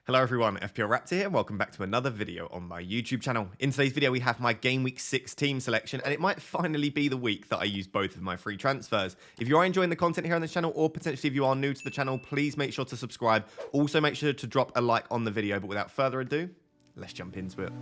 Hello everyone, FPL Raptor here, and welcome back to another video on my YouTube channel. In today's video we have my Game Week 6 team selection, and it might finally be the week that I use both of my free transfers. If you are enjoying the content here on this channel, or potentially if you are new to the channel, please make sure to subscribe. Also make sure to drop a like on the video, but without further ado, let's jump into it.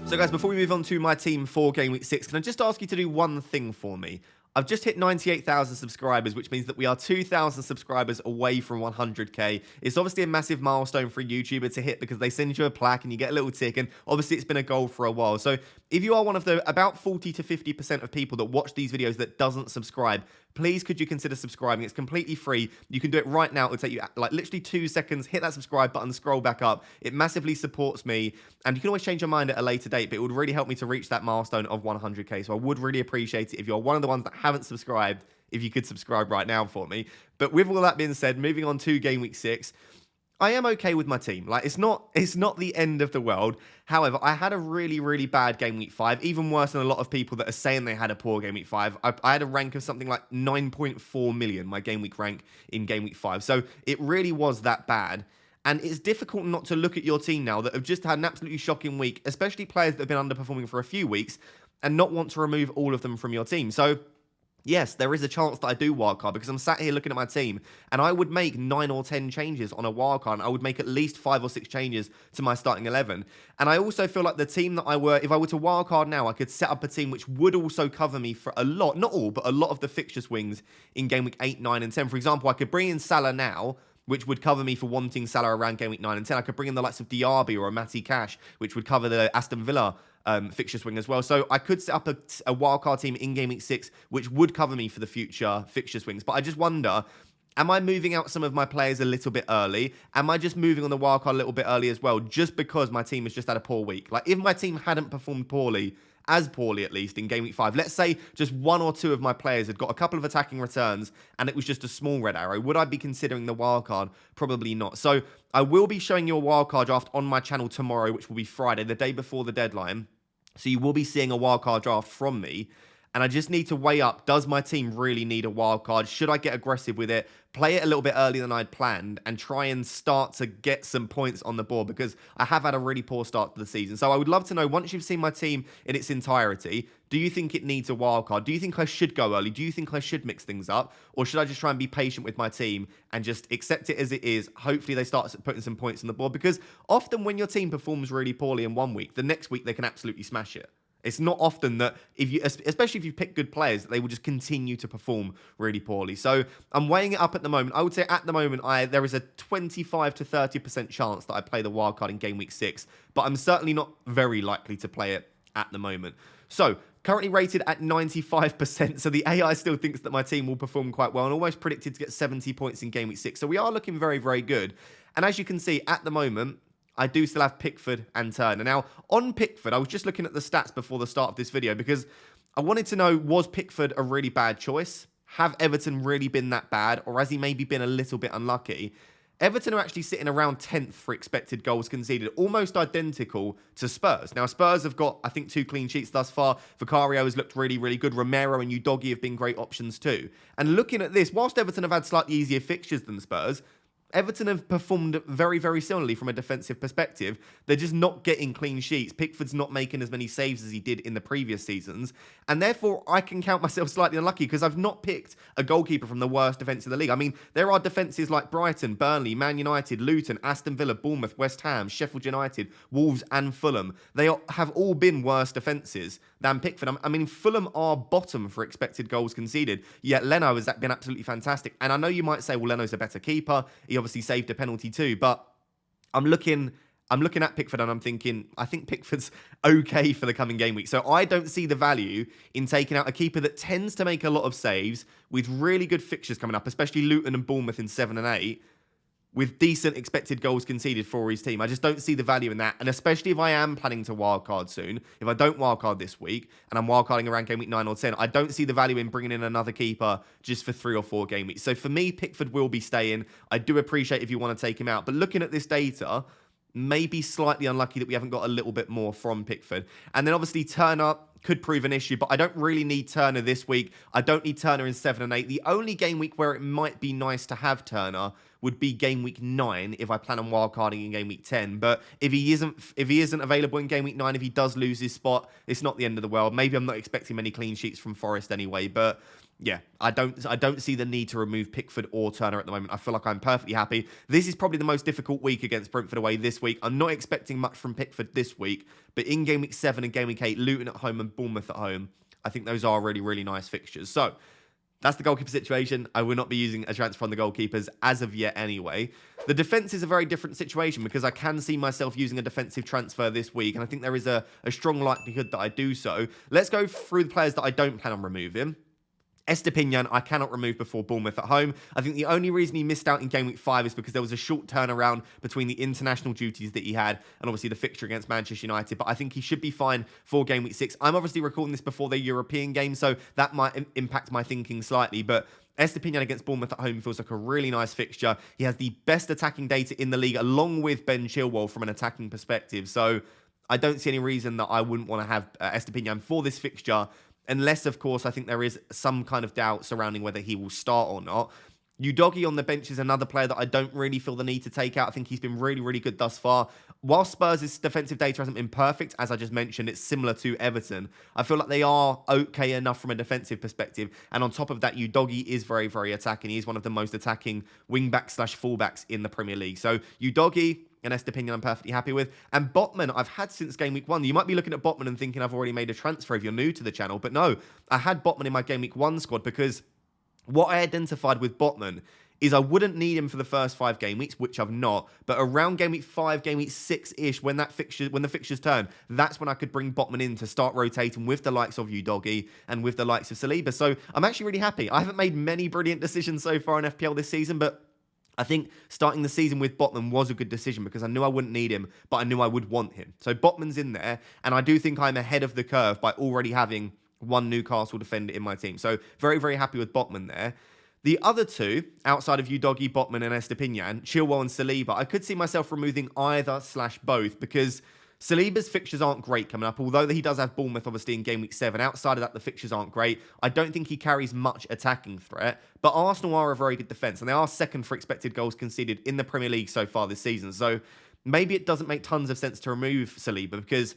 So guys, before we move on to my team for Game Week 6, can I just ask you to do one thing for me? I've just hit 98,000 subscribers, which means that we are 2,000 subscribers away from 100k. It's obviously a massive milestone for a YouTuber to hit because they send you a plaque and you get a little tick, and obviously it's been a goal for a while. So if you are one of the about 40 to 50% of people that watch these videos that doesn't subscribe, please could you consider subscribing? It's completely free. You can do it right now. It'll take you like literally 2 seconds. Hit that subscribe button, scroll back up. It massively supports me, and you can always change your mind at a later date, but it would really help me to reach that milestone of 100k. So I would really appreciate it if you're one of the ones that haven't subscribed, if you could subscribe right now for me. But with all that being said, moving on to Game Week 6, I am okay with my team. Like, it's not the end of the world. However, I had a really bad Game Week 5, even worse than a lot of people that are saying they had a poor Game Week 5. I had a rank of something like 9.4 million, my Game Week rank in Game Week 5. So it really was that bad. And it's difficult not to look at your team now that have just had an absolutely shocking week, especially players that have been underperforming for a few weeks, and not want to remove all of them from your team. So yes, there is a chance that I do wildcard because I'm sat here looking at my team and I would make 9 or 10 changes on a wildcard. I would make at least 5 or 6 changes to my starting 11. And I also feel like the team that if I were to wildcard now, I could set up a team which would also cover me for a lot, not all, but a lot of the fixture swings in Game Week 8, 9 and 10. For example, I could bring in Salah now, which would cover me for wanting Salah around Game Week 9 and 10. I could bring in the likes of Diaby or a Matty Cash, which would cover the Aston Villa fixture swing as well. So I could set up a wildcard team in Game Week 6, which would cover me for the future fixture swings. But I just wonder, am I moving out some of my players a little bit early? Am I just moving on the wildcard a little bit early as well, just because my team has just had a poor week? Like, if my team hadn't performed poorly, as poorly at least, in Game Week 5, let's say just 1 or 2 of my players had got a couple of attacking returns and it was just a small red arrow, would I be considering the wildcard? Probably not. So I will be showing you a wildcard draft on my channel tomorrow, which will be Friday, the day before the deadline. So you will be seeing a wildcard draft from me. And I just need to weigh up, does my team really need a wildcard? Should I get aggressive with it, play it a little bit earlier than I'd planned, and try and start to get some points on the board? Because I have had a really poor start to the season. So I would love to know, once you've seen my team in its entirety, do you think it needs a wildcard? Do you think I should go early? Do you think I should mix things up? Or should I just try and be patient with my team and just accept it as it is? Hopefully they start putting some points on the board. Because often when your team performs really poorly in one week, the next week they can absolutely smash it. It's not often that, especially if you pick good players, that they will just continue to perform really poorly. So I'm weighing it up at the moment. I would say at the moment, there is a 25 to 30% chance that I play the wildcard in Game Week 6, but I'm certainly not very likely to play it at the moment. So currently rated at 95%, so the AI still thinks that my team will perform quite well and almost predicted to get 70 points in Game Week 6. So we are looking very good. And as you can see, at the moment, I do still have Pickford and Turner. Now, on Pickford, I was just looking at the stats before the start of this video because I wanted to know, was Pickford a really bad choice? Have Everton really been that bad? Or has he maybe been a little bit unlucky? Everton are actually sitting around 10th for expected goals conceded, almost identical to Spurs. Now, Spurs have got, I think, 2 clean sheets thus far. Vicario has looked really good. Romero and Udogie have been great options too. And looking at this, whilst Everton have had slightly easier fixtures than Spurs, Everton have performed very similarly from a defensive perspective. They're just not getting clean sheets. Pickford's not making as many saves as he did in the previous seasons. And therefore, I can count myself slightly unlucky because I've not picked a goalkeeper from the worst defence in the league. I mean, there are defences like Brighton, Burnley, Man United, Luton, Aston Villa, Bournemouth, West Ham, Sheffield United, Wolves and Fulham. They have all been worse defences than Pickford. I mean, Fulham are bottom for expected goals conceded, yet Leno has been absolutely fantastic. And I know you might say, well, Leno's a better keeper. He obviously saved a penalty too, but I'm looking at Pickford and I'm thinking, I think Pickford's okay for the coming game week. So I don't see the value in taking out a keeper that tends to make a lot of saves with really good fixtures coming up, especially Luton and Bournemouth in 7 and 8, with decent expected goals conceded for his team. I just don't see the value in that. And especially if I am planning to wildcard soon, if I don't wildcard this week and I'm wildcarding around Game Week 9 or 10, I don't see the value in bringing in another keeper just for 3 or 4 game weeks. So for me, Pickford will be staying. I do appreciate if you want to take him out. But looking at this data, maybe slightly unlucky that we haven't got a little bit more from Pickford. And then obviously Turner could prove an issue, but I don't really need Turner this week. I don't need Turner in 7 and 8. The only game week where it might be nice to have Turner would be game week 9 if I plan on wildcarding in game week 10. But if he isn't available in game week 9, if he does lose his spot, it's not the end of the world. Maybe I'm not expecting many clean sheets from Forest anyway, but yeah, I don't see the need to remove Pickford or Turner at the moment. I feel like I'm perfectly happy. This is probably the most difficult week against Brentford away this week. I'm not expecting much from Pickford this week, but in game week 7 and game week 8, Luton at home and Bournemouth at home, I think those are really, really nice fixtures. So that's the goalkeeper situation. I will not be using a transfer on the goalkeepers as of yet anyway. The defence is a very different situation because I can see myself using a defensive transfer this week, and I think there is a strong likelihood that I do so. Let's go through the players that I don't plan on removing. Estepinian, I cannot remove before Bournemouth at home. I think the only reason he missed out in game week 5 is because there was a short turnaround between the international duties that he had and obviously the fixture against Manchester United. But I think he should be fine for game week 6. I'm obviously recording this before the European game, so that might impact my thinking slightly. But Estepinian against Bournemouth at home feels like a really nice fixture. He has the best attacking data in the league, along with Ben Chilwell from an attacking perspective. So I don't see any reason that I wouldn't want to have Estepinian for this fixture. Unless, of course, I think there is some kind of doubt surrounding whether he will start or not. Udogie on the bench is another player that I don't really feel the need to take out. I think he's been really, really good thus far. While Spurs' defensive data hasn't been perfect, as I just mentioned, it's similar to Everton. I feel like they are okay enough from a defensive perspective. And on top of that, Udogie is very, very attacking. He's one of the most attacking wing-backs/fullbacks in the Premier League. So Udogie and Estepinian I'm perfectly happy with. And Botman I've had since game week 1. You might be looking at Botman and thinking I've already made a transfer if you're new to the channel. But no, I had Botman in my game week 1 squad because what I identified with Botman is I wouldn't need him for the first 5 game weeks, which I've not. But around game week 5, game week 6-ish, when the fixtures turn, that's when I could bring Botman in to start rotating with the likes of Udogie and with the likes of Saliba. So I'm actually really happy. I haven't made many brilliant decisions so far in FPL this season, but I think starting the season with Botman was a good decision because I knew I wouldn't need him, but I knew I would want him. So Botman's in there, and I do think I'm ahead of the curve by already having one Newcastle defender in my team. So very, very happy with Botman there. The other two, outside of Udogie, Botman and Estepinian, Chilwell and Saliba, I could see myself removing either/both because Saliba's fixtures aren't great coming up, although he does have Bournemouth obviously in game week 7. Outside of that, the fixtures aren't great. I don't think he carries much attacking threat, but Arsenal are a very good defence, and they are second for expected goals conceded in the Premier League so far this season. So maybe it doesn't make tons of sense to remove Saliba because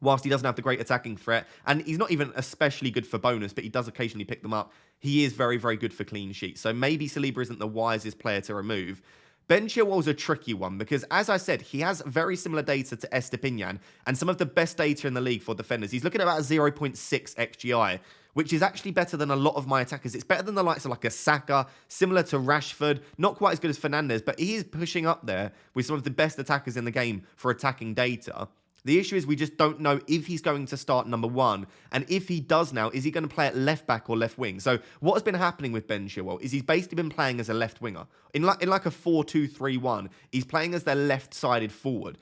whilst he doesn't have the great attacking threat, and he's not even especially good for bonus, but he does occasionally pick them up, he is very, very good for clean sheets. So maybe Saliba isn't the wisest player to remove. Ben Chilwell's a tricky one because, as I said, he has very similar data to Estepinian and some of the best data in the league for defenders. He's looking at about 0.6 XGI, which is actually better than a lot of my attackers. It's better than the likes of like a Saka, similar to Rashford, not quite as good as Fernandes, but he is pushing up there with some of the best attackers in the game for attacking data. The issue is we just don't know if he's going to start number 1. And if he does now, is he going to play at left back or left wing? So what has been happening with Ben Chilwell is he's basically been playing as a left winger. In like a 4-2-3-1, he's playing as their left-sided forward.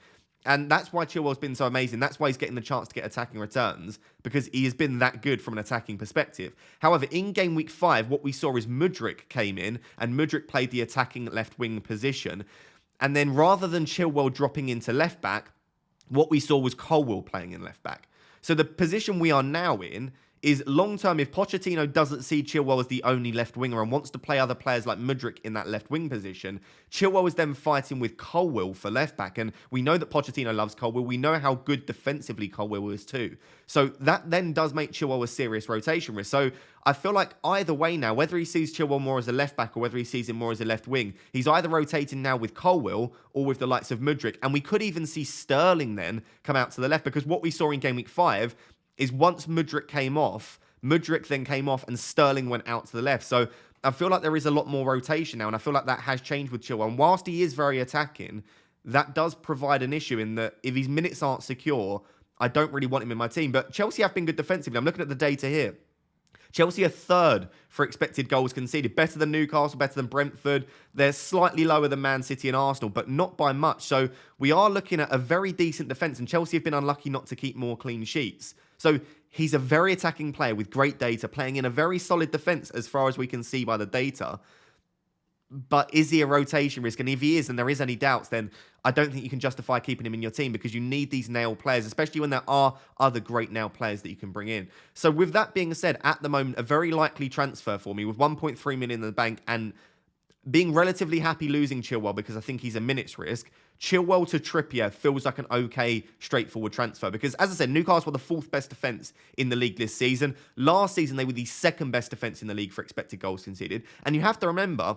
And that's why Chilwell's been so amazing. That's why he's getting the chance to get attacking returns, because he has been that good from an attacking perspective. However, in game week 5, what we saw is Mudryk came in, and Mudryk played the attacking left wing position. And then rather than Chilwell dropping into left back, what we saw was Colwill playing in left back. So the position we are now in is long-term, if Pochettino doesn't see Chilwell as the only left winger and wants to play other players like Mudryk in that left wing position, Chilwell is then fighting with Colwill for left back. And we know that Pochettino loves Colwill. We know how good defensively Colwill is too. So that then does make Chilwell a serious rotation risk. So I feel like either way now, whether he sees Chilwell more as a left back or whether he sees him more as a left wing, he's either rotating now with Colwill or with the likes of Mudryk. And we could even see Sterling then come out to the left, because what we saw in game week 5 is once Mudryk came off, Mudryk then came off and Sterling went out to the left. So I feel like there is a lot more rotation now, and I feel like that has changed with Chilwell. And whilst he is very attacking, that does provide an issue in that if his minutes aren't secure, I don't really want him in my team. But Chelsea have been good defensively. I'm looking at the data here. Chelsea are 3rd for expected goals conceded. Better than Newcastle, better than Brentford. They're slightly lower than Man City and Arsenal, but not by much. So we are looking at a very decent defence, and Chelsea have been unlucky not to keep more clean sheets. So he's a very attacking player with great data, playing in a very solid defence as far as we can see by the data. But is he a rotation risk? And if he is, and there is any doubts, then I don't think you can justify keeping him in your team because you need these nail players, especially when there are other great nail players that you can bring in. So with that being said, at the moment, a very likely transfer for me with 1.3 million in the bank and being relatively happy losing Chilwell because I think he's a minutes risk. Chilwell to Trippier feels like an okay, straightforward transfer because, as I said, Newcastle were the 4th best defence in the league this season. Last season, they were the 2nd best defence in the league for expected goals conceded. And you have to remember,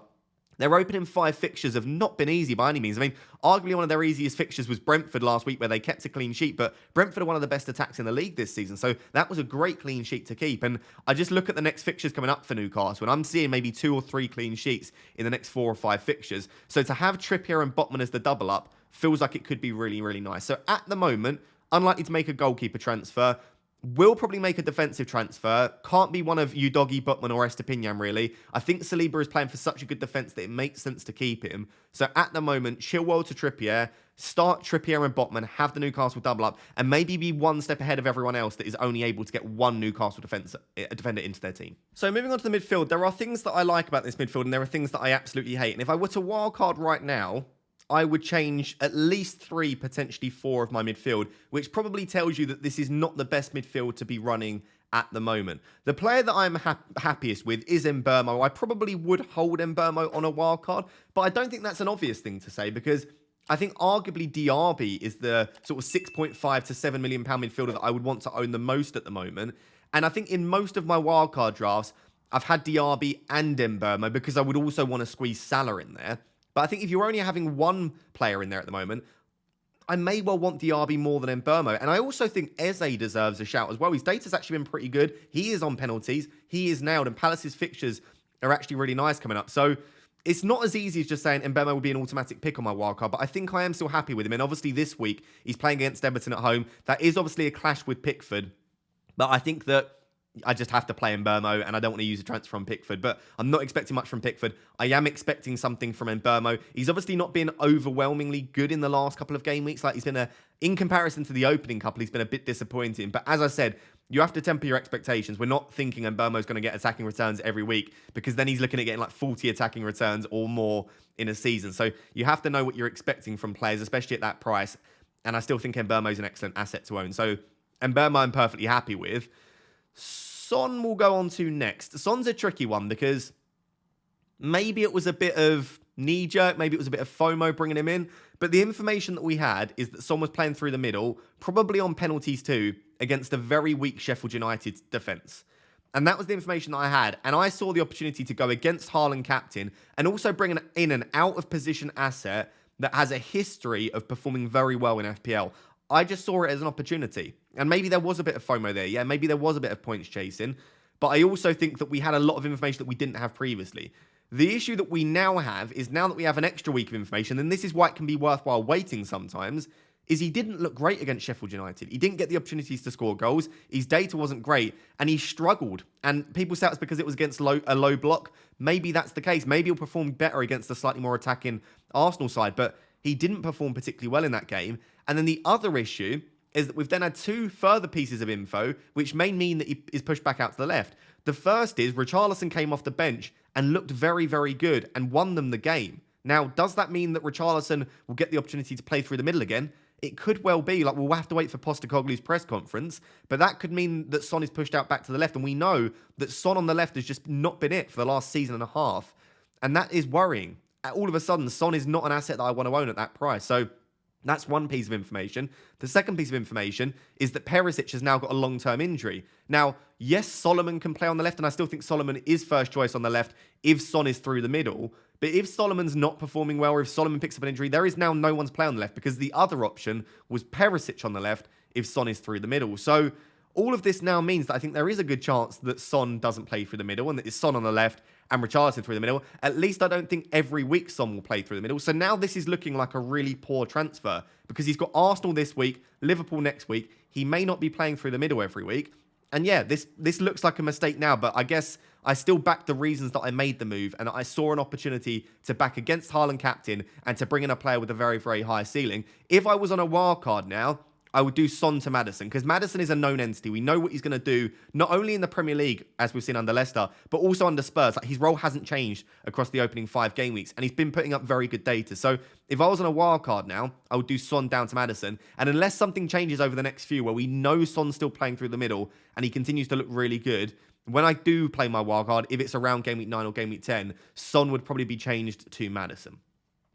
their opening 5 fixtures have not been easy by any means. I mean, arguably one of their easiest fixtures was Brentford last week where they kept a clean sheet, but Brentford are one of the best attacks in the league this season. So that was a great clean sheet to keep. And I just look at the next fixtures coming up for Newcastle, and I'm seeing maybe 2 or 3 clean sheets in the next 4 or 5 fixtures. So to have Trippier and Botman as the double up feels like it could be really, really nice. So at the moment, unlikely to make a goalkeeper transfer. Will probably make a defensive transfer. Can't be one of Udogi, Butman or Estepinian, really. I think Saliba is playing for such a good defence that it makes sense to keep him. So at the moment, Chilwell to Trippier, start Trippier and Botman, have the Newcastle double up, and maybe be one step ahead of everyone else that is only able to get one Newcastle defender into their team. So moving on to the midfield, there are things that I like about this midfield, and there are things that I absolutely hate. And if I were to wildcard right now, I would change at least 3, potentially 4 of my midfield, which probably tells you that this is not the best midfield to be running at the moment. The player that I'm happiest with is Mbeumo. I probably would hold Mbeumo on a wildcard, but I don't think that's an obvious thing to say because I think arguably Diaby is the sort of 6.5 to 7 million pound midfielder that I would want to own the most at the moment. And I think in most of my wildcard drafts, I've had Diaby and Mbeumo because I would also want to squeeze Salah in there. But I think if you're only having one player in there at the moment, I may well want Diaby more than Mbeumo. And I also think Eze deserves a shout as well. His data's actually been pretty good. He is on penalties. He is nailed. And Palace's fixtures are actually really nice coming up. So it's not as easy as just saying Mbeumo will be an automatic pick on my wildcard. But I think I am still happy with him. And obviously this week, he's playing against Everton at home. That is obviously a clash with Pickford. But I think that I just have to play Mbeumo, and I don't want to use a transfer from Pickford, but I'm not expecting much from Pickford. I am expecting something from Mbeumo. He's obviously not been overwhelmingly good in the last couple of game weeks. Like he's been in comparison to the opening couple, he's been a bit disappointing. But as I said, you have to temper your expectations. We're not thinking Mbeumo's going to get attacking returns every week because then he's looking at getting like 40 attacking returns or more in a season. So you have to know what you're expecting from players, especially at that price. And I still think Mbeumo's an excellent asset to own. So Mbeumo I'm perfectly happy with. Son will go on to next. Son's a tricky one because maybe it was a bit of knee-jerk, maybe it was a bit of FOMO bringing him in, but the information that we had is that Son was playing through the middle, probably on penalties too, against a very weak Sheffield United defence. And that was the information that I had, and I saw the opportunity to go against Haaland captain and also bring in an out-of-position asset that has a history of performing very well in FPL. I just saw it as an opportunity. And maybe there was a bit of FOMO there. Yeah, maybe there was a bit of points chasing. But I also think that we had a lot of information that we didn't have previously. The issue that we now have is now that we have an extra week of information, and this is why it can be worthwhile waiting sometimes, is he didn't look great against Sheffield United. He didn't get the opportunities to score goals. His data wasn't great, and he struggled. And people say it's because it was against a low block. Maybe that's the case. Maybe he'll perform better against a slightly more attacking Arsenal side, but he didn't perform particularly well in that game. And then the other issue is that we've then had 2 further pieces of info, which may mean that he is pushed back out to the left. The first is Richarlison came off the bench and looked very, very good and won them the game. Now, does that mean that Richarlison will get the opportunity to play through the middle again? It could well be. Like, we'll have to wait for Postecoglou's press conference, but that could mean that Son is pushed out back to the left, and we know that Son on the left has just not been it for the last season and a half, and that is worrying. All of a sudden, Son is not an asset that I want to own at that price. So that's one piece of information. The second piece of information is that Perisic has now got a long-term injury. Now, yes, Solomon can play on the left, and I still think Solomon is first choice on the left if Son is through the middle. But if Solomon's not performing well, or if Solomon picks up an injury, there is now no one's play on the left because the other option was Perisic on the left if Son is through the middle. So all of this now means that I think there is a good chance that Son doesn't play through the middle and that it's Son on the left and Richarlison through the middle. At least I don't think every week Son will play through the middle. So now this is looking like a really poor transfer because he's got Arsenal this week, Liverpool next week. He may not be playing through the middle every week. And yeah, this looks like a mistake now, but I guess I still back the reasons that I made the move, and I saw an opportunity to back against Haaland captain and to bring in a player with a very, very high ceiling. If I was on a wild card now, I would do Son to Maddison, because Maddison is a known entity. We know what he's going to do, not only in the Premier League, as we've seen under Leicester, but also under Spurs. Like, his role hasn't changed across the opening 5 game weeks, and he's been putting up very good data. So if I was on a wild card now, I would do Son down to Maddison. And unless something changes over the next few, where we know Son's still playing through the middle, and he continues to look really good, when I do play my wild card, if it's around game week 9 or game week 10, Son would probably be changed to Maddison.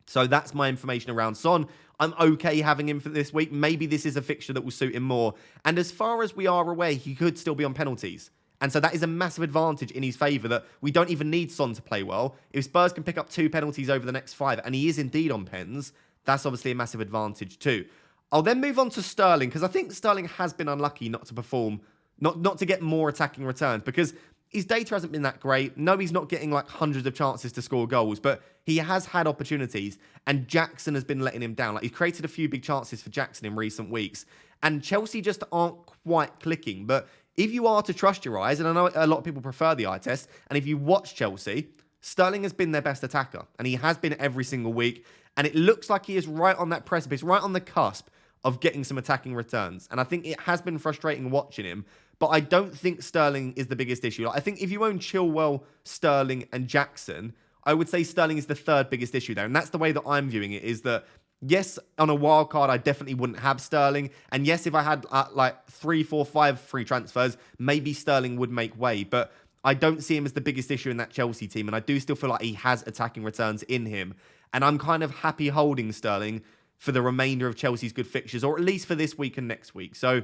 So that's my information around Son. I'm okay having him for this week. Maybe this is a fixture that will suit him more. And as far as we are aware, he could still be on penalties. And so that is a massive advantage in his favour, that we don't even need Son to play well. If Spurs can pick up 2 penalties over the next 5, and he is indeed on pens, that's obviously a massive advantage too. I'll then move on to Sterling, because I think Sterling has been unlucky not to perform, not to get more attacking returns, because his data hasn't been that great. No, he's not getting like hundreds of chances to score goals, but he has had opportunities, and Jackson has been letting him down. Like, he's created a few big chances for Jackson in recent weeks, and Chelsea just aren't quite clicking. But if you are to trust your eyes, and I know a lot of people prefer the eye test, and if you watch Chelsea, Sterling has been their best attacker, and he has been every single week, and it looks like he is right on that precipice, right on the cusp of getting some attacking returns. And I think it has been frustrating watching him, but I don't think Sterling is the biggest issue. Like, I think if you own Chilwell, Sterling, and Jackson, I would say Sterling is the 3rd biggest issue there. And that's the way that I'm viewing it, is that, yes, on a wild card, I definitely wouldn't have Sterling. And yes, if I had like 3, 4, 5 free transfers, maybe Sterling would make way. But I don't see him as the biggest issue in that Chelsea team. And I do still feel like he has attacking returns in him. And I'm kind of happy holding Sterling for the remainder of Chelsea's good fixtures, or at least for this week and next week. So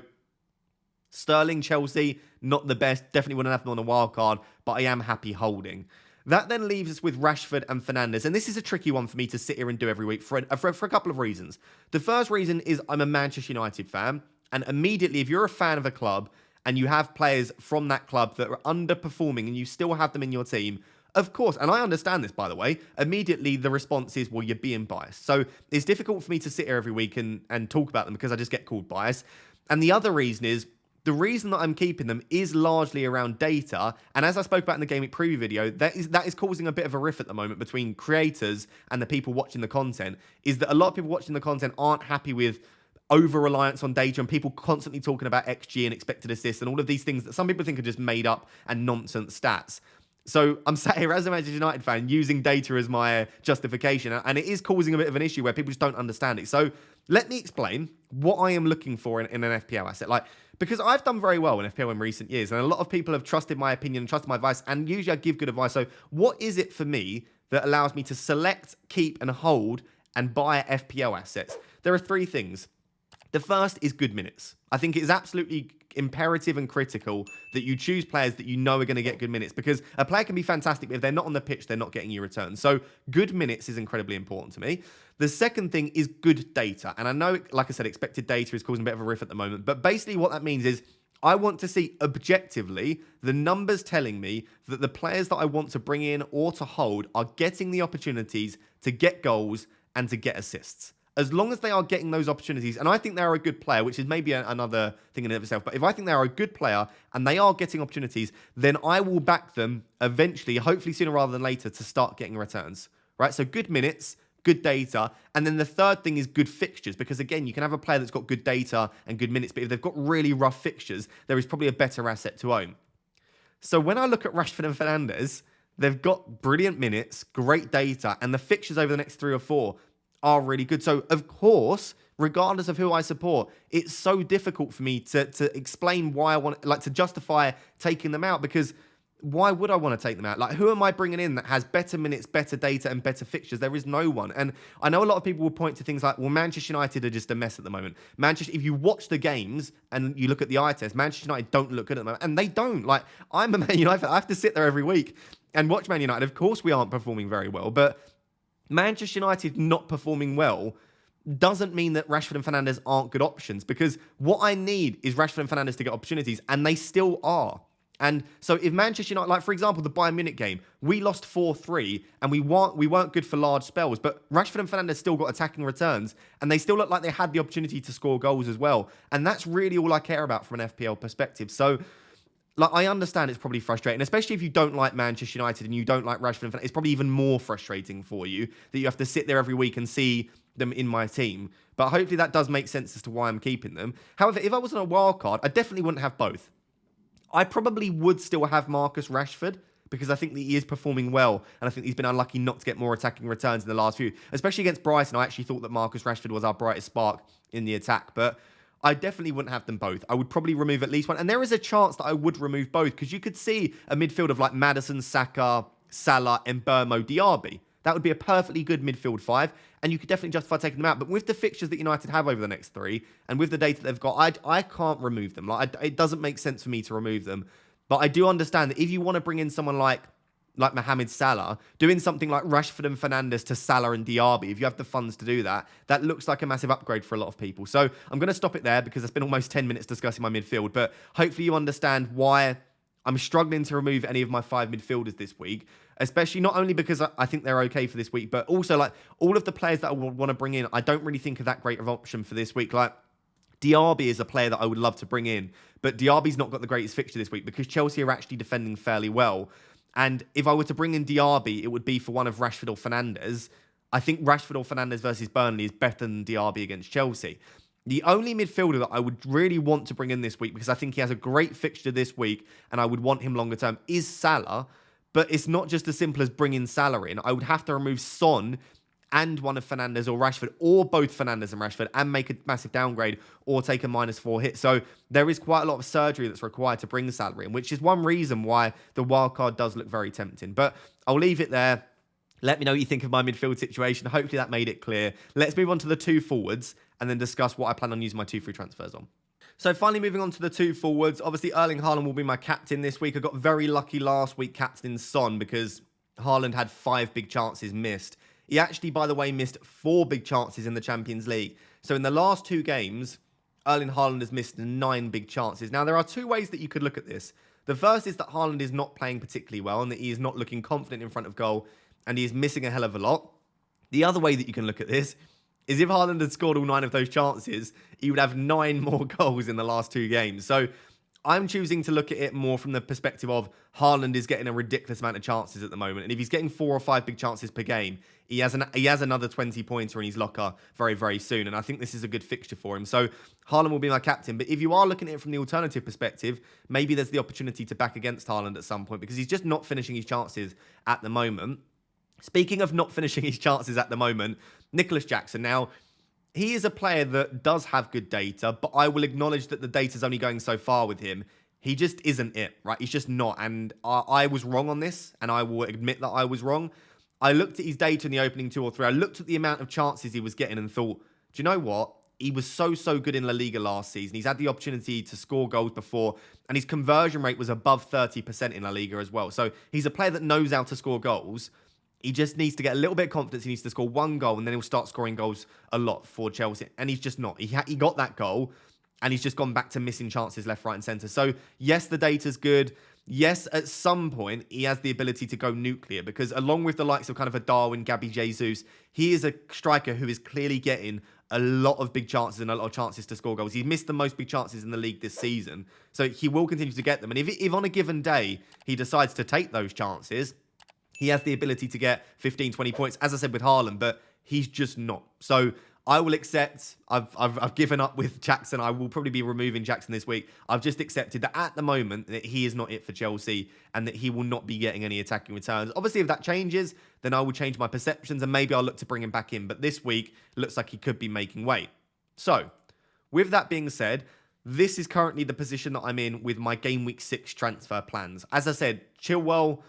Sterling, Chelsea, not the best. Definitely wouldn't have them on a wild card, but I am happy holding. That then leaves us with Rashford and Fernandes. And this is a tricky one for me to sit here and do every week for a couple of reasons. The first reason is I'm a Manchester United fan. And immediately, if you're a fan of a club and you have players from that club that are underperforming and you still have them in your team, of course, and I understand this, by the way, immediately the response is, well, you're being biased. So it's difficult for me to sit here every week and talk about them, because I just get called biased. And the other reason is, the reason that I'm keeping them is largely around data. And as I spoke about in the Game Week preview video, that is causing a bit of a rift at the moment between creators and the people watching the content, is that a lot of people watching the content aren't happy with over-reliance on data and people constantly talking about XG and expected assists and all of these things that some people think are just made up and nonsense stats. So I'm sat here as a Manchester United fan using data as my justification, and it is causing a bit of an issue where people just don't understand it. So let me explain what I am looking for in an FPL asset. Like, because I've done very well in FPL in recent years, and a lot of people have trusted my opinion, trusted my advice, and usually I give good advice. So what is it for me that allows me to select, keep, and hold and buy FPL assets? There are 3 things. The first is good minutes. I think it is absolutely imperative and critical that you choose players that you know are going to get good minutes, because a player can be fantastic, but if they're not on the pitch, they're not getting you returns. So good minutes is incredibly important to me. The second thing is good data. And I know, like I said, expected data is causing a bit of a riff at the moment, but basically what that means is I want to see objectively the numbers telling me that the players that I want to bring in or to hold are getting the opportunities to get goals and to get assists. As long as they are getting those opportunities, and I think they're a good player, which is maybe another thing in and of itself, but if I think they are a good player and they are getting opportunities, then I will back them eventually, hopefully sooner rather than later, to start getting returns, right? So good minutes, good data, and then the third thing is good fixtures, because again, you can have a player that's got good data and good minutes, but if they've got really rough fixtures, there is probably a better asset to own. So when I look at Rashford and Fernandes, they've got brilliant minutes, great data, and the fixtures over the next 3 or 4 are really good. So, of course, regardless of who I support, it's so difficult for me to explain why I want, like, to justify taking them out, because why would I want to take them out? Like, who am I bringing in that has better minutes, better data, and better fixtures? There is no one. And I know a lot of people will point to things like, well, Manchester United are just a mess at the moment. Manchester, if you watch the games and you look at the eye test, Manchester United don't look good at the moment. And they don't. Like, I'm a Man United fan. I have to sit there every week and watch Man United. Of course, we aren't performing very well, but Manchester United not performing well doesn't mean that Rashford and Fernandes aren't good options, because what I need is Rashford and Fernandes to get opportunities, and they still are. And so if Manchester United, like for example, the Bayern Munich game, we lost 4-3 and we weren't good for large spells, but Rashford and Fernandes still got attacking returns and they still look like they had the opportunity to score goals as well. And that's really all I care about from an FPL perspective. So like, I understand it's probably frustrating, especially if you don't like Manchester United and you don't like Rashford. It's probably even more frustrating for you that you have to sit there every week and see them in my team. But hopefully that does make sense as to why I'm keeping them. However, if I was on a wild card, I definitely wouldn't have both. I probably would still have Marcus Rashford because I think that he is performing well, and I think he's been unlucky not to get more attacking returns in the last few, especially against Brighton. I actually thought that Marcus Rashford was our brightest spark in the attack, but I definitely wouldn't have them both. I would probably remove at least one, and there is a chance that I would remove both because you could see a midfield of like Maddison, Saka, Salah, and Mbeumo, Diaby. That would be a perfectly good midfield five, and you could definitely justify taking them out. But with the fixtures that United have over the next three, and with the data they've got, I can't remove them. Like, it doesn't make sense for me to remove them. But I do understand that if you want to bring in someone like Mohamed Salah, doing something like Rashford and Fernandes to Salah and Diaby, if you have the funds to do that, that looks like a massive upgrade for a lot of people. So I'm going to stop it there because it's been almost 10 minutes discussing my midfield. But hopefully you understand why I'm struggling to remove any of my 5 midfielders this week, especially not only because I think they're okay for this week, but also like all of the players that I would want to bring in, I don't really think are that great of an option for this week. Like, Diaby is a player that I would love to bring in, but Diaby's not got the greatest fixture this week because Chelsea are actually defending fairly well. And if I were to bring in Diaby, it would be for one of Rashford or Fernandes. I think Rashford or Fernandes versus Burnley is better than Diaby against Chelsea. The only midfielder that I would really want to bring in this week, because I think he has a great fixture this week and I would want him longer term, is Salah. But it's not just as simple as bringing Salah in. I would have to remove Son and one of Fernandes or Rashford, or both Fernandes and Rashford, and make a massive downgrade or take a -4 hit. So there is quite a lot of surgery that's required to bring Salah in, which is one reason why the wildcard does look very tempting. But I'll leave it there. Let me know what you think of my midfield situation. Hopefully that made it clear. Let's move on to the 2 forwards and then discuss what I plan on using my 2 free transfers on. So finally moving on to the 2 forwards. Obviously Erling Haaland will be my captain this week. I got very lucky last week captaining Son because Haaland had 5 big chances missed. He actually, by the way, missed 4 big chances in the Champions League. So in the last 2 games, Erling Haaland has missed 9 big chances. Now, there are 2 ways that you could look at this. The first is that Haaland is not playing particularly well and that he is not looking confident in front of goal and he is missing a hell of a lot. The other way that you can look at this is if Haaland had scored all 9 of those chances, he would have 9 more goals in the last 2 games. So I'm choosing to look at it more from the perspective of Haaland is getting a ridiculous amount of chances at the moment. And if he's getting 4 or 5 big chances per game, he has another 20-pointer in his locker very, very soon. And I think this is a good fixture for him. So Haaland will be my captain. But if you are looking at it from the alternative perspective, maybe there's the opportunity to back against Haaland at some point because he's just not finishing his chances at the moment. Speaking of not finishing his chances at the moment, Nicholas Jackson. Now, he is a player that does have good data, but I will acknowledge that the data's only going so far with him. He just isn't it, right? He's just not. And I was wrong on this, and I will admit that I was wrong. I looked at his data in the opening 2 or 3. I looked at the amount of chances he was getting and thought, do you know what? He was so good in La Liga last season. He's had the opportunity to score goals before, and his conversion rate was above 30% in La Liga as well. So he's a player that knows how to score goals. He just needs to get a little bit of confidence. He needs to score 1 goal, and then he'll start scoring goals a lot for Chelsea. And he's just not. He got that goal, and he's just gone back to missing chances left, right, and centre. So, yes, the data's good. Yes, at some point, he has the ability to go nuclear, because along with the likes of kind of a Darwin, Gabby Jesus, he is a striker who is clearly getting a lot of big chances and a lot of chances to score goals. He's missed the most big chances in the league this season. So, he will continue to get them. And if on a given day, he decides to take those chances, he has the ability to get 15, 20 points, as I said with Haaland, but he's just not. So I will accept, I've given up with Jackson. I will probably be removing Jackson this week. I've just accepted that at the moment that he is not it for Chelsea and that he will not be getting any attacking returns. Obviously, if that changes, then I will change my perceptions and maybe I'll look to bring him back in. But this week, it looks like he could be making weight. So, with that being said, this is currently the position that I'm in with my Game Week 6 transfer plans. As I said, Chilwell,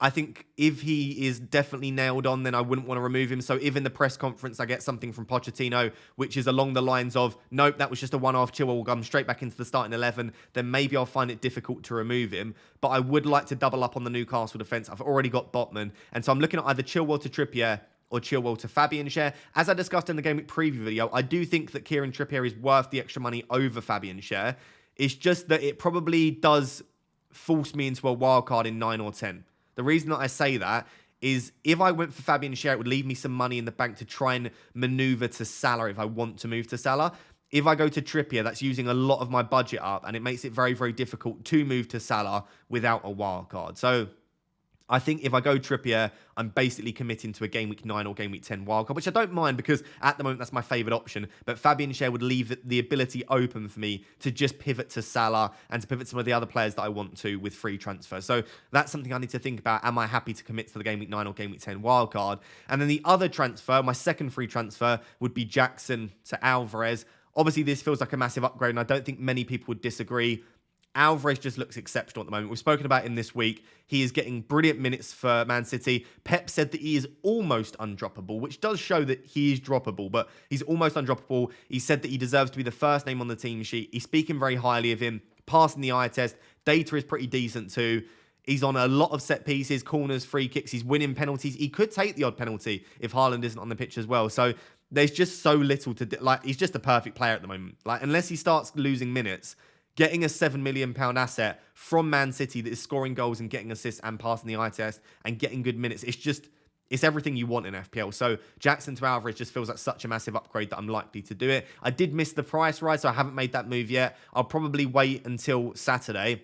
I think if he is definitely nailed on, then I wouldn't want to remove him. So if in the press conference I get something from Pochettino, which is along the lines of, nope, that was just a one-off, Chilwell will come straight back into the starting 11, then maybe I'll find it difficult to remove him. But I would like to double up on the Newcastle defence. I've already got Botman. And so I'm looking at either Chilwell to Trippier or Chilwell to Fabian Schär. As I discussed in the Game Week preview video, I do think that Kieran Trippier is worth the extra money over Fabian Schär. It's just that it probably does force me into a wild card in 9 or 10. The reason that I say that is if I went for Fabian Schär, it would leave me some money in the bank to try and maneuver to Salah if I want to move to Salah. if I go to Trippier, that's using a lot of my budget up, and it makes it very, very difficult to move to Salah without a wild card. So I think if I go Trippier, I'm basically committing to a Game Week 9 or Game Week 10 wildcard, which I don't mind because at the moment that's my favourite option. But Fabian Schär would leave the ability open for me to just pivot to Salah and to pivot some of the other players that I want to with free transfers. So that's something I need to think about. Am I happy to commit to the Game Week 9 or Game Week 10 wildcard? And then the other transfer, my second free transfer, would be Jackson to Alvarez. Obviously, this feels like a massive upgrade, and I don't think many people would disagree. Alvarez just looks exceptional at the moment. We've spoken about him this week. He is getting brilliant minutes for Man City. Pep said that he is almost undroppable, which does show that he is droppable, but he's almost undroppable. He said that he deserves to be the first name on the team sheet. He's speaking very highly of him, passing the eye test. Data is pretty decent too. He's on a lot of set pieces, corners, free kicks. He's winning penalties. He could take the odd penalty if Haaland isn't on the pitch as well. So there's just so little to do. Like, he's just a perfect player at the moment. Like, unless he starts losing minutes, getting a £7 million asset from Man City that is scoring goals and getting assists and passing the eye test and getting good minutes, it's everything you want in FPL. So Jackson to Alvarez just feels like such a massive upgrade that I'm likely to do it. I did miss the price rise, so I haven't made that move yet. I'll probably wait until Saturday.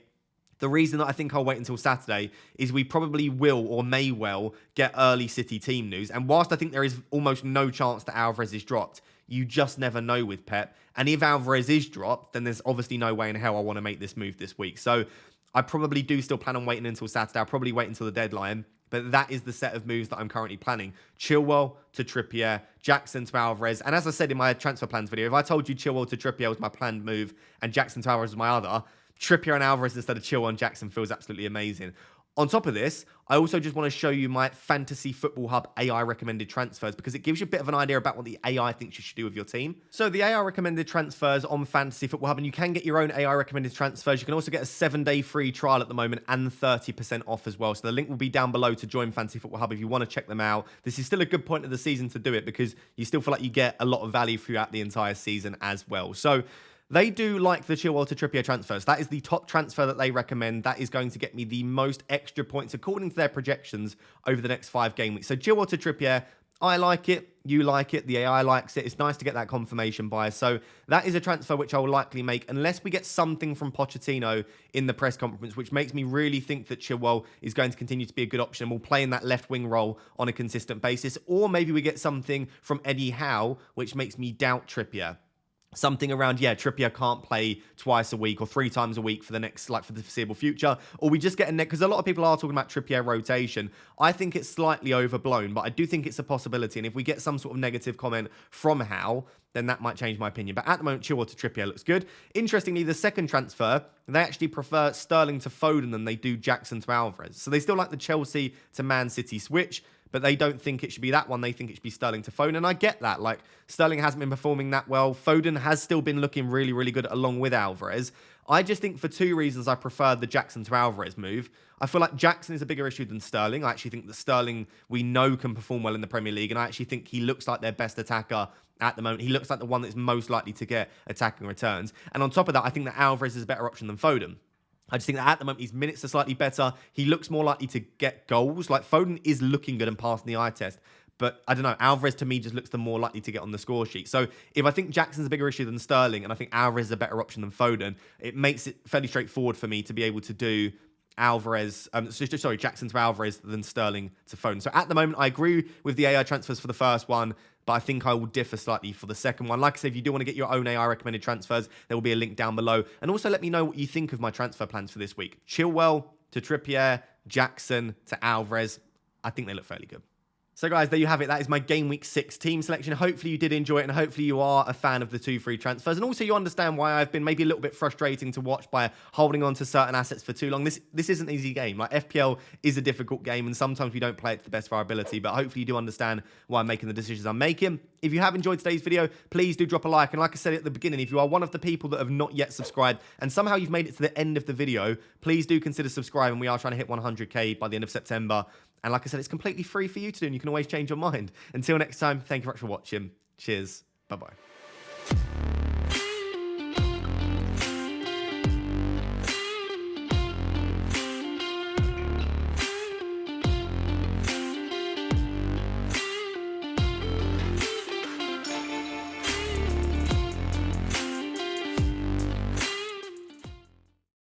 The reason that I think I'll wait until Saturday is we probably will or may well get early City team news. And whilst I think there is almost no chance that Alvarez is dropped, you just never know with Pep. And if Alvarez is dropped, then there's obviously no way in hell I want to make this move this week. So I probably do still plan on waiting until Saturday. I'll probably wait until the deadline. But that is the set of moves that I'm currently planning. Chilwell to Trippier, Jackson to Alvarez. And as I said in my transfer plans video, if I told you Chilwell to Trippier was my planned move and Jackson to Alvarez was my other, Trippier and Alvarez instead of Chilwell and Jackson feels absolutely amazing. On top of this, I also just want to show you my Fantasy Football Hub AI recommended transfers because it gives you a bit of an idea about what the AI thinks you should do with your team. So the AI recommended transfers on Fantasy Football Hub, and you can get your own AI recommended transfers. You can also get a 7-day free trial at the moment and 30% off as well. So the link will be down below to join Fantasy Football Hub if you want to check them out. This is still a good point of the season to do it because you still feel like you get a lot of value throughout the entire season as well. So they do like the Chilwell to Trippier transfers. That is the top transfer that they recommend. That is going to get me the most extra points according to their projections over the next 5 game weeks. So Chilwell to Trippier, I like it. You like it. The AI likes it. It's nice to get that confirmation bias. So that is a transfer which I will likely make unless we get something from Pochettino in the press conference, which makes me really think that Chilwell is going to continue to be a good option. We'll play in that left wing role on a consistent basis. Or maybe we get something from Eddie Howe, which makes me doubt Trippier. Something around, Trippier can't play twice a week or 3 times a week for the next, for the foreseeable future. Or we just get a net, because a lot of people are talking about Trippier rotation. I think it's slightly overblown, but I do think it's a possibility. And if we get some sort of negative comment from Howe, then that might change my opinion. But at the moment, Chilwell to Trippier looks good. Interestingly, the second transfer, they actually prefer Sterling to Foden than they do Jackson to Alvarez. So they still like the Chelsea to Man City switch, but they don't think it should be that one. They think it should be Sterling to Foden. And I get that. Like, Sterling hasn't been performing that well. Foden has still been looking really, really good along with Alvarez. I just think for 2 reasons I prefer the Jackson to Alvarez move. I feel like Jackson is a bigger issue than Sterling. I actually think that Sterling, we know, can perform well in the Premier League. And I actually think he looks like their best attacker at the moment. He looks like the one that's most likely to get attacking returns. And on top of that, I think that Alvarez is a better option than Foden. I just think that at the moment, his minutes are slightly better. He looks more likely to get goals. Like, Foden is looking good and passing the eye test. But I don't know, Alvarez to me just looks the more likely to get on the score sheet. So if I think Jackson's a bigger issue than Sterling and I think Alvarez is a better option than Foden, it makes it fairly straightforward for me to be able to do Jackson to Alvarez than Sterling to Foden. So at the moment, I agree with the AI transfers for the first one, but I think I will differ slightly for the second one. Like I said, if you do want to get your own AI recommended transfers, there will be a link down below. And also let me know what you think of my transfer plans for this week. Chilwell to Trippier, Jackson to Alvarez. I think they look fairly good. So guys, there you have it. That is my Game Week 6 team selection. Hopefully you did enjoy it and hopefully you are a fan of the 2 free transfers. And also you understand why I've been maybe a little bit frustrating to watch by holding on to certain assets for too long. This isn't an easy game. Like, FPL is a difficult game and sometimes we don't play it to the best of our ability. But hopefully you do understand why I'm making the decisions I'm making. If you have enjoyed today's video, please do drop a like. And like I said at the beginning, if you are one of the people that have not yet subscribed and somehow you've made it to the end of the video, please do consider subscribing. We are trying to hit 100k by the end of September. And like I said, it's completely free for you to do, and you can always change your mind. Until next time, thank you very much for watching. Cheers. Bye-bye.